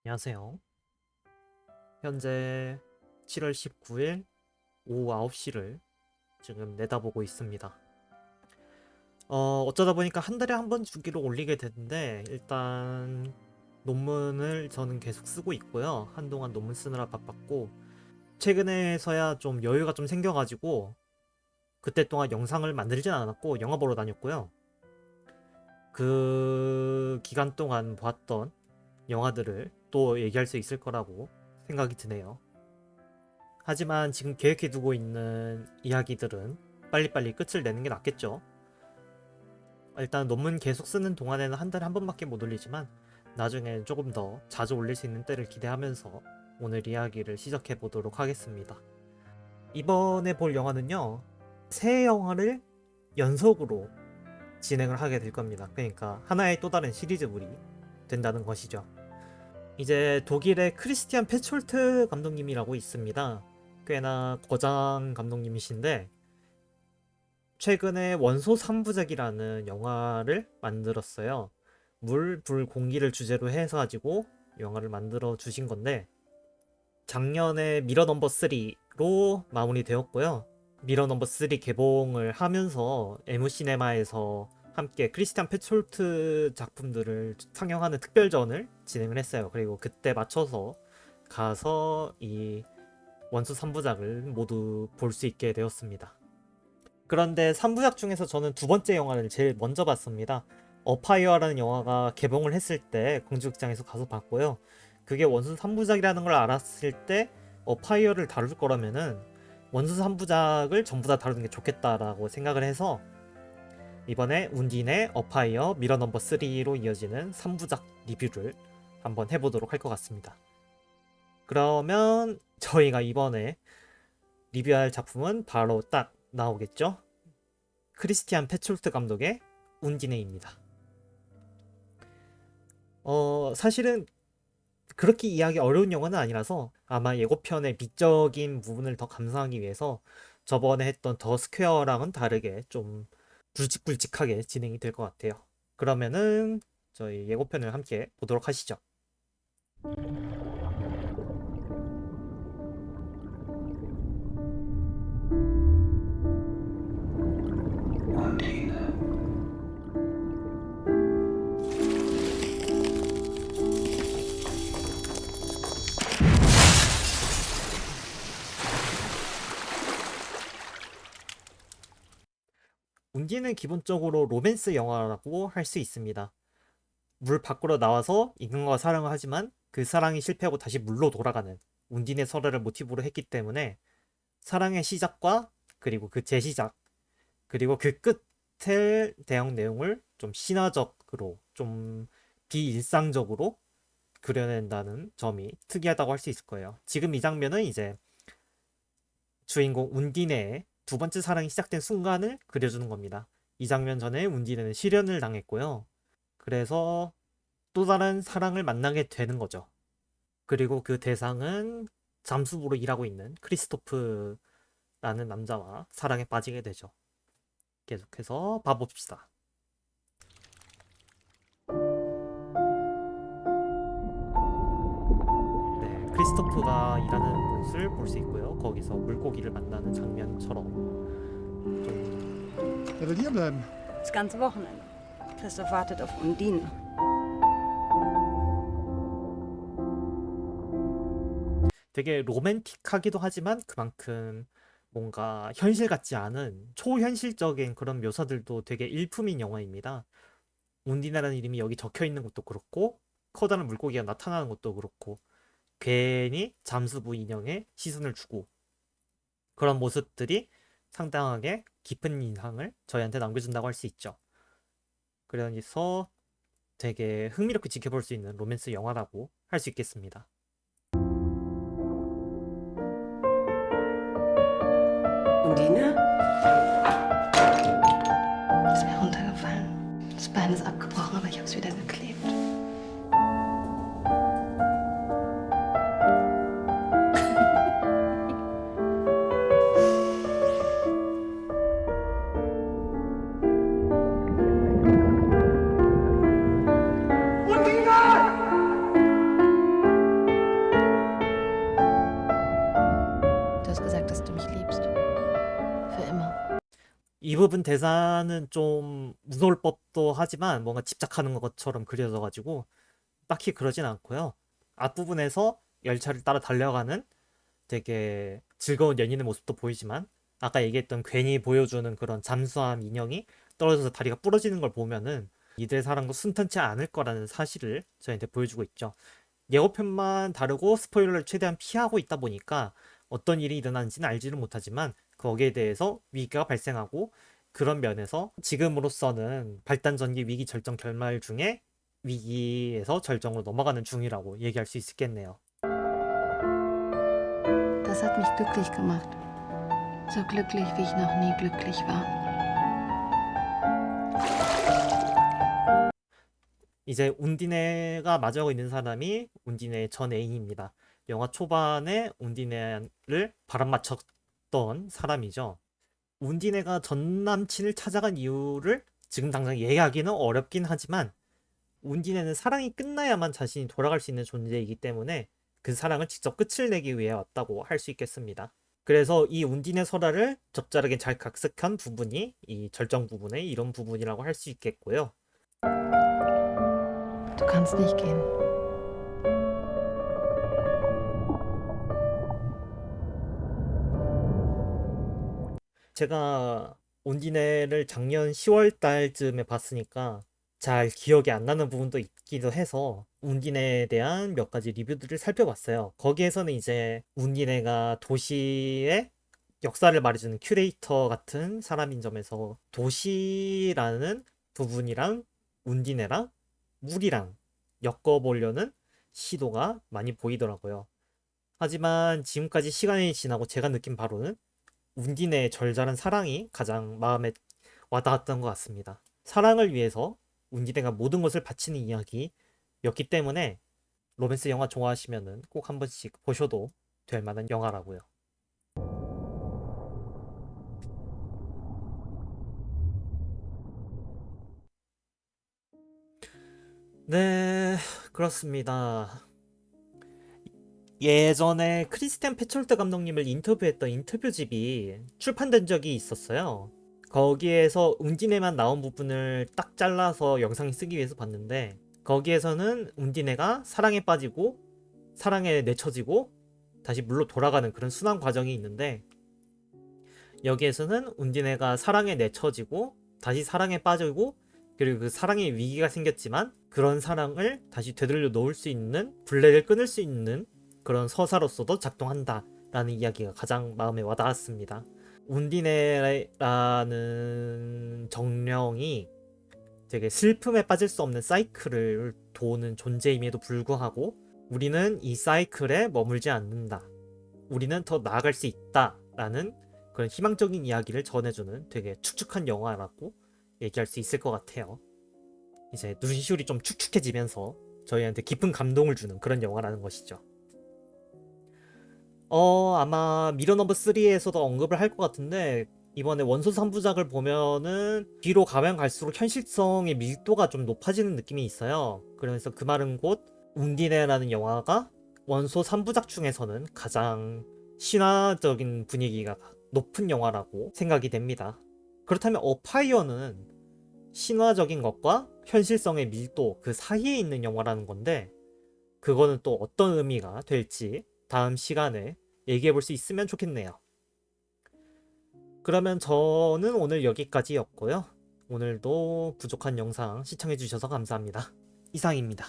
안녕하세요. 현재 7월 19일 오후 9시를 지금 내다보고 있습니다. 어쩌다 보니까 한 달에 한 번 주기로 올리게 됐는데 일단 논문을 저는 계속 쓰고 있고요. 한동안 논문 쓰느라 바빴고 최근에서야 좀 여유가 좀 생겨가지고 그때 동안 영상을 만들진 않았고 영화 보러 다녔고요. 그 기간 동안 보았던 영화들을 또 얘기할 수 있을 거라고 생각이 드네요. 하지만 지금 계획해두고 있는 이야기들은 빨리빨리 끝을 내는 게 낫겠죠. 일단 논문 계속 쓰는 동안에는 한 달에 한 번밖에 못 올리지만 나중에 조금 더 자주 올릴 수 있는 때를 기대하면서 오늘 이야기를 시작해 보도록 하겠습니다. 이번에 볼 영화는요, 세 영화를 연속으로 진행을 하게 될 겁니다. 그러니까 하나의 또 다른 시리즈물이 된다는 것이죠. 이제 독일의 크리스티안 페촐트 감독님이라고 있습니다. 꽤나 거장 감독님이신데 최근에 원소 3부작이라는 영화를 만들었어요. 물, 불, 공기를 주제로 해서 가지고 영화를 만들어 주신 건데 작년에 미러 넘버 3로 마무리되었고요. 미러 넘버 3 개봉을 하면서 에무시네마에서 함께 크리스티안 페촐트 작품들을 상영하는 특별전을 진행을 했어요. 그리고 그때 맞춰서 가서 이 원수 3부작을 모두 볼 수 있게 되었습니다. 그런데 3부작 중에서 저는 두 번째 영화를 제일 먼저 봤습니다. 어파이어라는 영화가 개봉을 했을 때 공주극장에서 가서 봤고요. 그게 원수 3부작이라는 걸 알았을 때 어파이어를 다룰 거라면은 원수 3부작을 전부 다 다루는 게 좋겠다라고 생각을 해서 이번에 운딘의 어파이어 미러 넘버 3로 이어지는 3부작 리뷰를 한번 해보도록 할 것 같습니다. 그러면 저희가 이번에 리뷰할 작품은 바로 딱 나오겠죠? 크리스티안 페촐트 감독의 운디네입니다. 사실은 그렇게 이해하기 어려운 영화는 아니라서 아마 예고편의 미적인 부분을 더 감상하기 위해서 저번에 했던 더 스퀘어랑은 다르게 좀 굵직굵직하게 진행이 될 것 같아요. 그러면은 저희 예고편을 함께 보도록 하시죠. Undine. 운디는 기본적으로 로맨스 영화라고 할 수 있습니다. 물 밖으로 나와서 인간과 사랑을 하지만 그 사랑이 실패하고 다시 물로 돌아가는 운딘의 설화를 모티브로 했기 때문에 사랑의 시작과 그리고 그 재시작 그리고 그 끝에 대한 내용을 좀 신화적으로 좀 비일상적으로 그려낸다는 점이 특이하다고 할 수 있을 거예요. 지금 이 장면은 이제 주인공 운디네의 두 번째 사랑이 시작된 순간을 그려주는 겁니다. 이 장면 전에 운디네는 실연을 당했고요. 그래서 또 다른 사랑을 만나게 되는 거죠. 그리고 그 대상은 잠수부로 일하고 있는 크리스토프라는 남자와 사랑에 빠지게 되죠. 계속해서 봐봅시다. 네, 크리스토프가 일하는 곳을 볼 수 있고요. 거기서 물고기를 만나는 장면처럼 좀 Wer will hier bleiben? Das ganze Wochenende. Christoph wartet auf Undine. 되게 로맨틱하기도 하지만 그만큼 뭔가 현실 같지 않은 초현실적인 그런 묘사들도 되게 일품인 영화입니다. 운디나라는 이름이 여기 적혀 있는 것도 그렇고 커다란 물고기가 나타나는 것도 그렇고 괜히 잠수부 인형에 시선을 주고 그런 모습들이 상당하게 깊은 인상을 저희한테 남겨준다고 할 수 있죠. 그래서 되게 흥미롭게 지켜볼 수 있는 로맨스 영화라고 할 수 있겠습니다. Undine? Ist mir runtergefallen. Das Bein ist abgebrochen, aber ich habe es wieder geklebt. 이 부분 대사는 좀 무서울 법도 하지만 뭔가 집착하는 것처럼 그려져가지고 딱히 그러진 않고요. 앞부분에서 열차를 따라 달려가는 되게 즐거운 연인의 모습도 보이지만 아까 얘기했던 괜히 보여주는 그런 잠수함 인형이 떨어져서 다리가 부러지는 걸 보면은 이들의 사랑도 순탄치 않을 거라는 사실을 저희한테 보여주고 있죠. 예고편만 다루고 스포일러를 최대한 피하고 있다 보니까 어떤 일이 일어나는지는 알지는 못하지만 거기에 대해서 위기가 발생하고 그런 면에서 지금으로서는 발단전기 위기 절정 결말 중에 위기에서 절정으로 넘어가는 중이라고 얘기할 수 있겠네요. Das hat mich glücklich gemacht. So glücklich, wie ich noch nie glücklich war. 이제 운디네가 마주하고 있는 사람이 운디네의 전 애인입니다. 영화 초반에 운디네를 바람맞췄던 사람이죠. 운디네가 전 남친을 찾아간 이유를 지금 당장 이해하기는 어렵긴 하지만 운디네는 사랑이 끝나야만 자신이 돌아갈 수 있는 존재이기 때문에 그 사랑을 직접 끝을 내기 위해 왔다고 할 수 있겠습니다. 그래서 이 운디네 설화를 적절하게 잘 각색한 부분이 이 절정 부분의 이런 부분이라고 할 수 있겠고요. Du kannst nicht gehen. 제가 온디네를 작년 10월 달쯤에 봤으니까 잘 기억이 안 나는 부분도 있기도 해서 운디네에 대한 몇 가지 리뷰들을 살펴봤어요. 거기에서는 이제 운디네가 도시의 역사를 말해주는 큐레이터 같은 사람인 점에서 도시라는 부분이랑 운디네랑 물이랑 엮어보려는 시도가 많이 보이더라고요. 하지만 지금까지 시간이 지나고 제가 느낀 바로는 운디네의 절절한 사랑이 가장 마음에 와닿았던 것 같습니다. 사랑을 위해서 운디네가 모든 것을 바치는 이야기였기 때문에 로맨스 영화 좋아하시면은 꼭 한 번씩 보셔도 될 만한 영화라고요. 네, 그렇습니다. 예전에 크리스티안 페촐트 감독님을 인터뷰했던 인터뷰집이 출판된 적이 있었어요. 거기에서 운디네만 나온 부분을 딱 잘라서 영상에 쓰기 위해서 봤는데 거기에서는 운디네가 사랑에 빠지고 사랑에 내쳐지고 다시 물로 돌아가는 그런 순환 과정이 있는데 여기에서는 운디네가 사랑에 내쳐지고 다시 사랑에 빠지고 그리고 그 사랑에 위기가 생겼지만 그런 사랑을 다시 되돌려 놓을 수 있는 블레를 끊을 수 있는 그런 서사로서도 작동한다라는 이야기가 가장 마음에 와닿았습니다. 운디네라는 정령이 되게 슬픔에 빠질 수 없는 사이클을 도는 존재임에도 불구하고 우리는 이 사이클에 머물지 않는다. 우리는 더 나아갈 수 있다라는 그런 희망적인 이야기를 전해주는 되게 축축한 영화라고 얘기할 수 있을 것 같아요. 이제 눈시울이 좀 축축해지면서 저희한테 깊은 감동을 주는 그런 영화라는 것이죠. 아마 미러 넘버 3에서도 언급을 할 것 같은데 이번에 원소 3부작을 보면은 뒤로 가면 갈수록 현실성의 밀도가 좀 높아지는 느낌이 있어요. 그래서 그 말은 곧 운디네라는 영화가 원소 3부작 중에서는 가장 신화적인 분위기가 높은 영화라고 생각이 됩니다. 그렇다면 어파이어는 신화적인 것과 현실성의 밀도 그 사이에 있는 영화라는 건데 그거는 또 어떤 의미가 될지 다음 시간에 얘기해 볼 수 있으면 좋겠네요. 그러면 저는 오늘 여기까지였고요. 오늘도 부족한 영상 시청해 주셔서 감사합니다. 이상입니다.